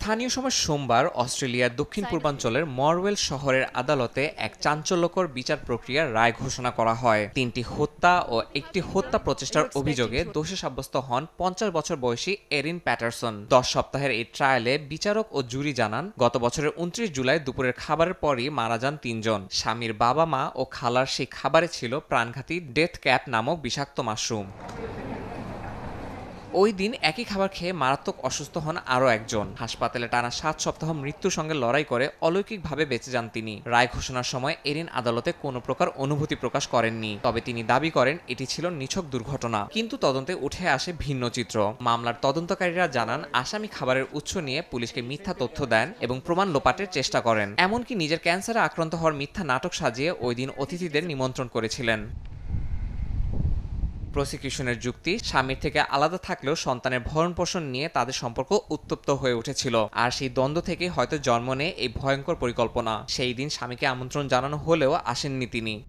স্থানীয় সময় সোমবার অস্ট্রেলিয়ার দক্ষিণ পূর্বাঞ্চলের মরওয়েল শহরের আদালতে এক চাঞ্চল্যকর বিচার প্রক্রিয়ার রায় ঘোষণা করা হয়। ৩টি হত্যা ও একটি হত্যা প্রচেষ্টার অভিযোগে দোষী সাব্যস্ত হন ৫০ বছর বয়সী এরিন প্যাটারসন। ১০ সপ্তাহের এই ট্রায়ালে বিচারক ও জুরি জানান, গত বছরের ২৯ জুলাই দুপুরের খাবারের পরই মারা যান ৩ জন। স্বামীর বাবা মা ও খালার সেই খাবারে ছিল প্রাণঘাতী ডেথ ক্যাট নামক বিষাক্ত মাশরুম। ওই দিন একই খাবার খেয়ে মারাত্মক অসুস্থ হন আরও একজন। হাসপাতালে টানা ৭ সপ্তাহ মৃত্যুর সঙ্গে লড়াই করে অলৌকিকভাবে বেঁচে যান তিনি। রায় ঘোষণার সময় এরিন আদালতে কোনো প্রকার অনুভূতি প্রকাশ করেননি, তবে তিনি দাবি করেন এটি ছিল নিছক দুর্ঘটনা। কিন্তু তদন্তে উঠে আসে ভিন্ন চিত্র। মামলার তদন্তকারীরা জানান, আসামি খাবারের উৎস নিয়ে পুলিশকে মিথ্যা তথ্য দেন এবং প্রমাণ লোপাটের চেষ্টা করেন। এমনকি নিজের ক্যান্সারে আক্রান্ত হওয়ার মিথ্যা নাটক সাজিয়ে ওই দিন অতিথিদের নিমন্ত্রণ করেছিলেন। প্রসিকিউশনের যুক্তি, স্বামীর থেকে আলাদা থাকলেও সন্তানের ভরণ-পোষণ নিয়ে তাদের সম্পর্ক উত্তপ্ত হয়ে উঠেছিল, আর সেই দ্বন্দ্ব থেকেই হয়তো জন্ম নেয় এই ভয়ঙ্কর পরিকল্পনা। সেই দিন স্বামীকে আমন্ত্রণ জানানো হলেও আসেননি তিনি।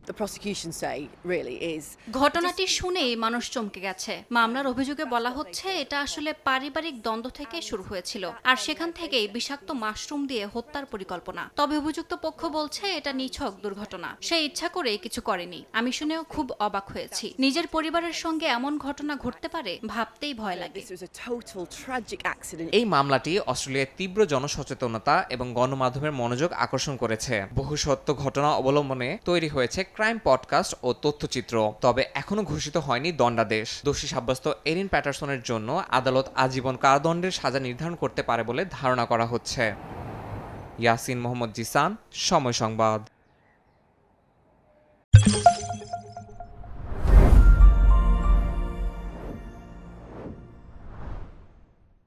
ঘটনাটি শুনেই মানুষ চমকে গেছে। মামলার অভিযোগে বলা হচ্ছে এটা আসলে পারিবারিক দ্বন্দ্ব থেকে শুরু হয়েছিল, আর সেখান থেকেই বিষাক্ত মাশরুম দিয়ে হত্যার পরিকল্পনা। তবে অভিযুক্ত পক্ষ বলছে এটা নিছক দুর্ঘটনা, সে ইচ্ছা করে কিছু করেনি। আমি শুনেও খুব অবাক হয়েছি। নিজের পরিবারের সঙ্গে এমন ঘটনা ঘটতে পারে ভাবতেই ভয় লাগে। এই মামলাটি অস্ট্রেলিয়ার তীব্র জনসচেতনতা এবং গণমাধ্যমের মনোযোগ আকর্ষণ করেছে। বহু সত্য ঘটনা অবলম্বনে তৈরি হয়েছে ক্রাইম পডকাস্ট ও তথ্যচিত্র। তবে এখনো ঘোষিত হয়নি দণ্ডাদেশ। দোষী সাব্যস্ত এরিন প্যাটারসনের জন্য আদালত আজীবন কারাদণ্ডের সাজা নির্ধারণ করতে পারে বলে ধারণা করা হচ্ছে। ইয়াসিন মোহাম্মদ জিসান, সময় সংবাদ।